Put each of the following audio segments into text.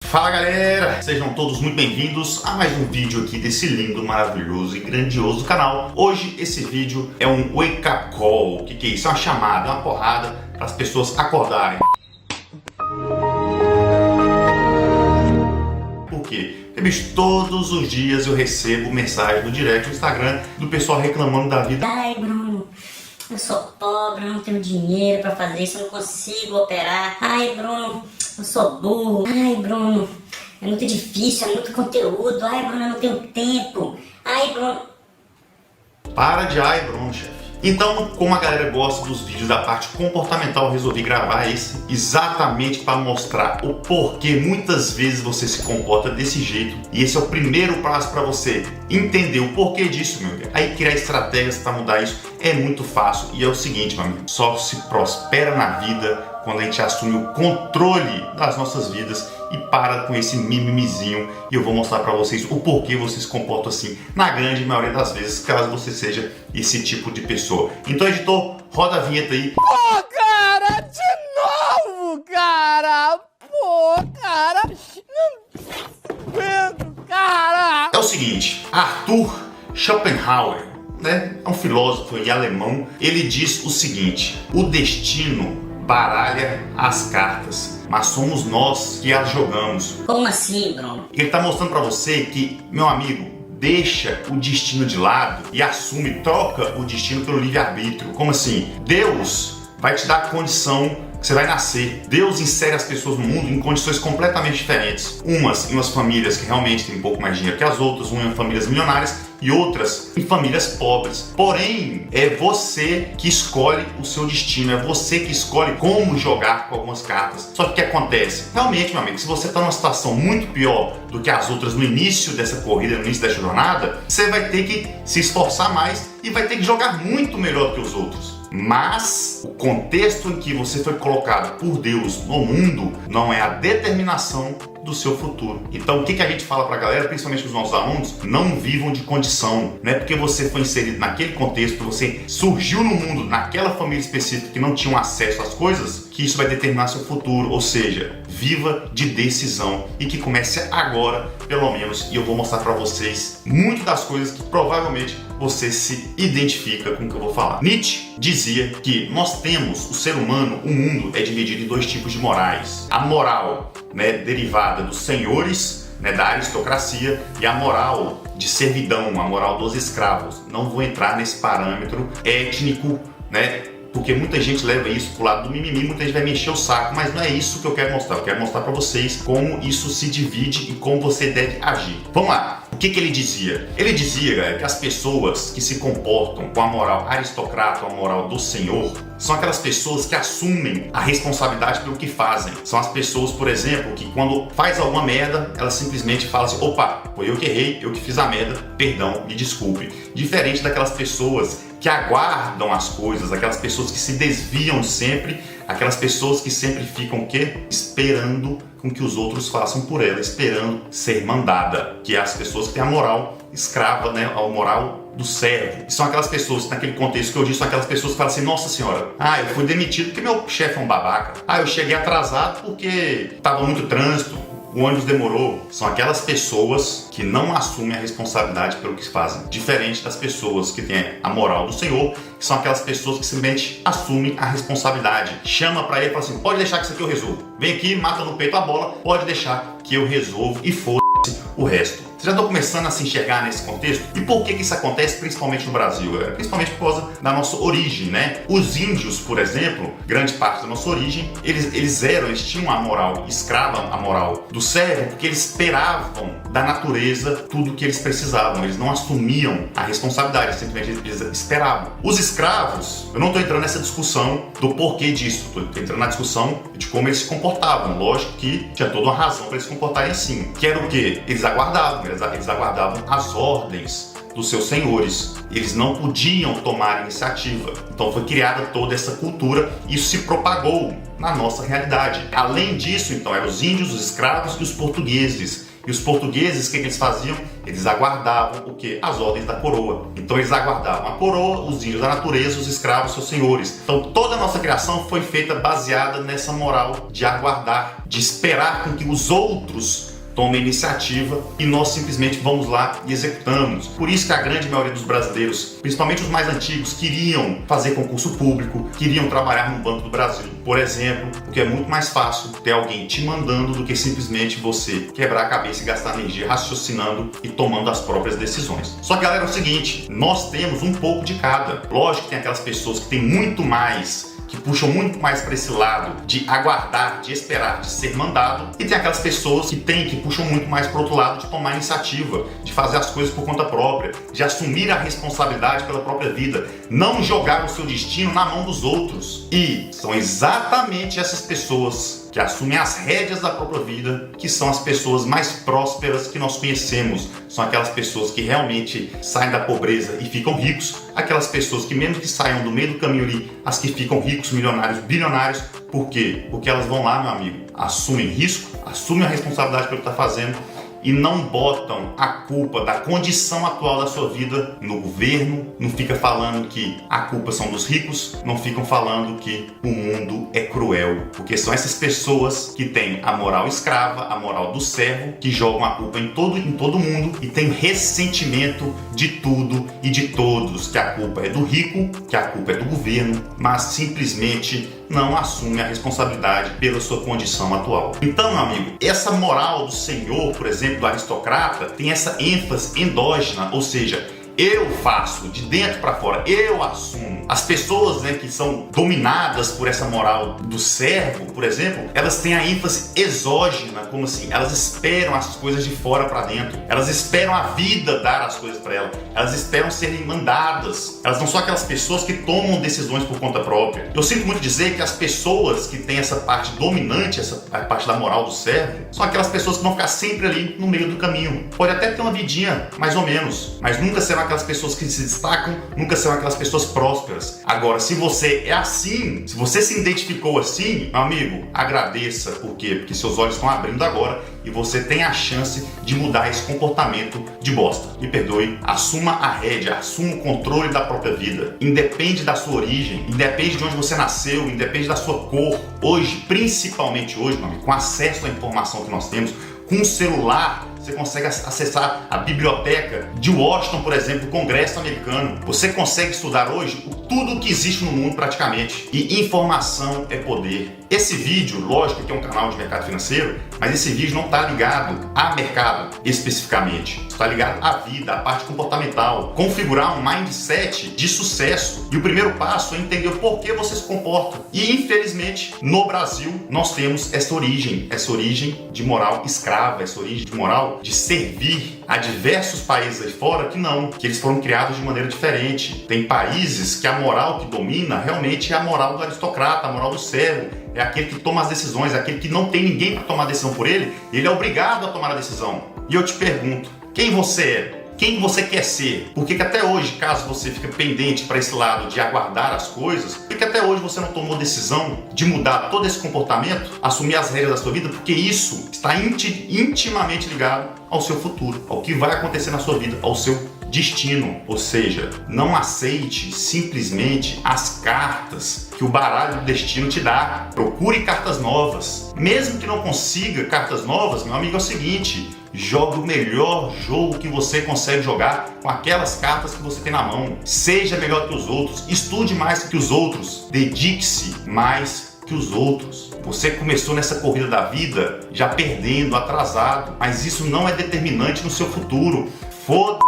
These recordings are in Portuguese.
Fala galera, sejam todos muito bem-vindos a mais um vídeo aqui desse lindo, maravilhoso e grandioso canal. Hoje esse vídeo é um wake up call. O que é isso? É uma chamada, é uma porrada para as pessoas acordarem. Por quê? Porque, bicho, todos os dias eu recebo mensagem no direct do Instagram do pessoal reclamando da vida. Ai, Bruno, eu sou pobre, eu não tenho dinheiro pra fazer isso, eu não consigo operar. Ai, Bruno, eu sou burro. Ai, Bruno, é muito difícil, é muito conteúdo. Ai, Bruno, eu não tenho tempo. Ai, Bruno... Para de ai, Bruno, chefe. Então, como a galera gosta dos vídeos da parte comportamental, eu resolvi gravar esse exatamente para mostrar o porquê muitas vezes você se comporta desse jeito. E esse é o primeiro passo para você entender o porquê disso, meu amigo. Aí criar estratégias para mudar isso é muito fácil. E é o seguinte, meu amigo, só se prospera na vida quando a gente assume o controle das nossas vidas e para com esse mimimizinho. E eu vou mostrar para vocês o porquê você se comporta assim na grande maioria das vezes, caso você seja esse tipo de pessoa. Então, editor, roda a vinheta aí. Pô, cara, de novo, cara! Pô, cara! Não aguento, cara! É o seguinte, Arthur Schopenhauer, né, é um filósofo alemão, ele diz o seguinte: o destino baralha as cartas, mas somos nós que as jogamos. Como assim, Bruno? Ele está mostrando para você que, meu amigo, deixa o destino de lado e assume, troca o destino pelo livre-arbítrio. Como assim? Deus vai te dar a condição que você vai nascer. Deus insere as pessoas no mundo em condições completamente diferentes. Umas em umas famílias que realmente têm um pouco mais de dinheiro que as outras, umas em famílias milionárias e outras em famílias pobres. Porém, é você que escolhe o seu destino, é você que escolhe como jogar com algumas cartas. Só que o que acontece? Realmente, meu amigo, se você está numa situação muito pior do que as outras no início dessa corrida, no início dessa jornada, você vai ter que se esforçar mais e vai ter que jogar muito melhor do que os outros. Mas o contexto em que você foi colocado por Deus no mundo não é a determinação do seu futuro. Então o que a gente fala pra galera, principalmente os nossos alunos? Não vivam de condição. Não é porque você foi inserido naquele contexto, você surgiu no mundo, naquela família específica que não tinha acesso às coisas, que isso vai determinar seu futuro. Ou seja, viva de decisão e que comece agora, pelo menos. E eu vou mostrar pra vocês muitas das coisas que provavelmente você se identifica com o que eu vou falar. Nietzsche dizia que nós temos, o ser humano, o mundo é dividido em dois tipos de morais. A moral, derivada dos senhores, da aristocracia, e a moral de servidão, a moral dos escravos. Não vou entrar nesse parâmetro étnico, porque muita gente leva isso pro lado do mimimi, muita gente vai me encher o saco, mas não é isso que eu quero mostrar. Eu quero mostrar para vocês como isso se divide e como você deve agir. Vamos lá. O que ele dizia? Ele dizia, galera, que as pessoas que se comportam com a moral aristocrata, a moral do senhor, são aquelas pessoas que assumem a responsabilidade pelo que fazem. São as pessoas, por exemplo, que quando faz alguma merda, elas simplesmente falam assim: opa, foi eu que errei, eu que fiz a merda, perdão, me desculpe. Diferente daquelas pessoas que aguardam as coisas, aquelas pessoas que se desviam sempre, aquelas pessoas que sempre ficam o quê? Esperando com que os outros façam por ela, esperando ser mandada, que é as pessoas que têm a moral escrava, a moral do servo. E são aquelas pessoas, naquele contexto que eu disse, são aquelas pessoas que falam assim: nossa senhora, eu fui demitido porque meu chefe é um babaca, eu cheguei atrasado porque estava muito trânsito, o ônibus demorou. São aquelas pessoas que não assumem a responsabilidade pelo que fazem. Diferente das pessoas que têm a moral do Senhor, que são aquelas pessoas que simplesmente assumem a responsabilidade. Chama pra ele e fala assim: pode deixar que isso aqui eu resolvo. Vem aqui, mata no peito a bola, pode deixar que eu resolvo e foda-se o resto. Vocês já estão começando a se enxergar nesse contexto? E por que isso acontece principalmente no Brasil, galera? Principalmente por causa da nossa origem, Os índios, por exemplo, grande parte da nossa origem, eles tinham a moral escrava, a moral do servo, porque eles esperavam da natureza tudo o que eles precisavam. Eles não assumiam a responsabilidade, simplesmente eles esperavam. Os escravos, eu não estou entrando nessa discussão do porquê disso, estou entrando na discussão de como eles se comportavam. Lógico que tinha toda uma razão para eles se comportarem assim. Que era o quê? Eles aguardavam as ordens dos seus senhores. Eles não podiam tomar iniciativa. Então foi criada toda essa cultura e isso se propagou na nossa realidade. Além disso, então, eram os índios, os escravos e os portugueses. E os portugueses, o que eles faziam? Eles aguardavam o quê? As ordens da coroa. Então eles aguardavam a coroa, os índios da natureza, os escravos, seus senhores. Então toda a nossa criação foi feita baseada nessa moral de aguardar, de esperar com que os outros tomem iniciativa e nós simplesmente vamos lá e executamos. Por isso que a grande maioria dos brasileiros, principalmente os mais antigos, queriam fazer concurso público, queriam trabalhar no Banco do Brasil, por exemplo, porque é muito mais fácil ter alguém te mandando do que simplesmente você quebrar a cabeça e gastar energia raciocinando e tomando as próprias decisões. Só que, galera, é o seguinte, nós temos um pouco de cada. Lógico que tem aquelas pessoas que têm muito mais, que puxam muito mais para esse lado de aguardar, de esperar, de ser mandado, e tem aquelas pessoas que puxam muito mais para o outro lado de tomar iniciativa, de fazer as coisas por conta própria, de assumir a responsabilidade pela própria vida, não jogar o seu destino na mão dos outros. E são exatamente essas pessoas que assumem as rédeas da própria vida, que são as pessoas mais prósperas que nós conhecemos. São aquelas pessoas que realmente saem da pobreza e ficam ricos, aquelas pessoas que mesmo que saiam do meio do caminho ali, as que ficam ricos, milionários, bilionários. Por quê? Porque elas vão lá, meu amigo, assumem risco, assumem a responsabilidade pelo que está fazendo e não botam a culpa da condição atual da sua vida no governo, não fica falando que a culpa são dos ricos, não ficam falando que o mundo é cruel, porque são essas pessoas que têm a moral escrava, a moral do servo, que jogam a culpa em todo mundo e tem ressentimento de tudo e de todos, que a culpa é do rico, que a culpa é do governo, mas simplesmente não assume a responsabilidade pela sua condição atual. Então, meu amigo, essa moral do senhor, por exemplo, do aristocrata, tem essa ênfase endógena, ou seja, eu faço de dentro para fora, eu assumo. As pessoas, né, que são dominadas por essa moral do servo, por exemplo, elas têm a ênfase exógena, como assim? Elas esperam as coisas de fora para dentro. Elas esperam a vida dar as coisas para elas. Elas esperam serem mandadas. Elas não são aquelas pessoas que tomam decisões por conta própria. Eu sinto muito dizer que as pessoas que têm essa parte dominante, essa parte da moral do servo, são aquelas pessoas que vão ficar sempre ali no meio do caminho. Pode até ter uma vidinha, mais ou menos, mas nunca serão aquelas pessoas que se destacam, nunca serão aquelas pessoas prósperas. Agora, se você é assim, se você se identificou assim, meu amigo, agradeça. Por quê? Porque seus olhos estão abrindo agora e você tem a chance de mudar esse comportamento de bosta. Me perdoe, assuma a rédea, assuma o controle da própria vida. Independe da sua origem, independe de onde você nasceu, independe da sua cor. Hoje, principalmente hoje, meu amigo, com acesso à informação que nós temos, com o celular, você consegue acessar a biblioteca de Washington, por exemplo, o Congresso americano. Você consegue estudar hoje tudo o que existe no mundo praticamente. E informação é poder. Esse vídeo, lógico que é um canal de mercado financeiro, mas esse vídeo não está ligado a mercado especificamente. Está ligado à vida, à parte comportamental. Configurar um mindset de sucesso. E o primeiro passo é entender o porquê você se comporta. E infelizmente, no Brasil, nós temos essa origem de moral escrava, essa origem de moral de servir a diversos países aí fora que eles foram criados de maneira diferente. Tem países que a moral que domina realmente é a moral do aristocrata, a moral do servo. É aquele que toma as decisões, é aquele que não tem ninguém para tomar a decisão por ele, e ele é obrigado a tomar a decisão. E eu te pergunto, quem você é? Quem você quer ser? Por que até hoje, caso você fique pendente para esse lado de aguardar as coisas, por que até hoje você não tomou decisão de mudar todo esse comportamento, assumir as regras da sua vida? Porque isso está intimamente ligado ao seu futuro, ao que vai acontecer na sua vida, ao seu destino. Ou seja, não aceite simplesmente as cartas que o baralho do destino te dá. Procure cartas novas. Mesmo que não consiga cartas novas, meu amigo, é o seguinte: jogue o melhor jogo que você consegue jogar com aquelas cartas que você tem na mão. Seja melhor que os outros, estude mais que os outros, dedique-se mais que os outros. Você começou nessa corrida da vida já perdendo, atrasado, mas isso não é determinante no seu futuro. Foda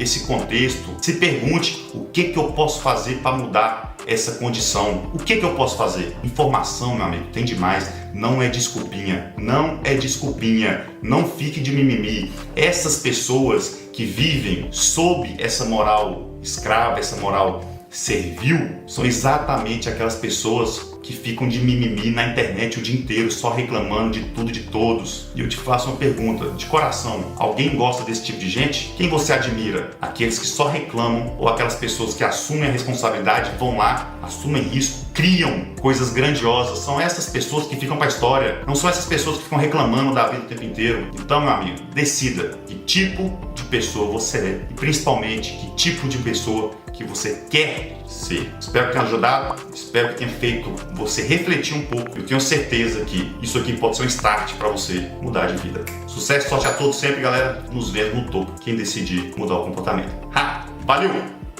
esse contexto. Se pergunte: o que eu posso fazer para mudar essa condição? O que eu posso fazer? Informação, meu amigo, tem demais. Não é desculpinha, não é desculpinha. Não fique de mimimi. Essas pessoas que vivem sob essa moral escrava, essa moral servil, são exatamente aquelas pessoas que ficam de mimimi na internet o dia inteiro, só reclamando de tudo e de todos. E eu te faço uma pergunta, de coração: alguém gosta desse tipo de gente? Quem você admira? Aqueles que só reclamam ou aquelas pessoas que assumem a responsabilidade, vão lá, assumem risco, criam coisas grandiosas, são essas pessoas que ficam pra história, não são essas pessoas que ficam reclamando da vida o tempo inteiro. Então, meu amigo, decida que tipo de pessoa você é e principalmente que tipo de pessoa que você quer ser. Espero que tenha ajudado, espero que tenha feito você refletir um pouco. Eu tenho certeza que isso aqui pode ser um start para você mudar de vida. Sucesso, sorte a todos sempre, galera. Nos vemos no topo, quem decidir mudar o comportamento. Valeu!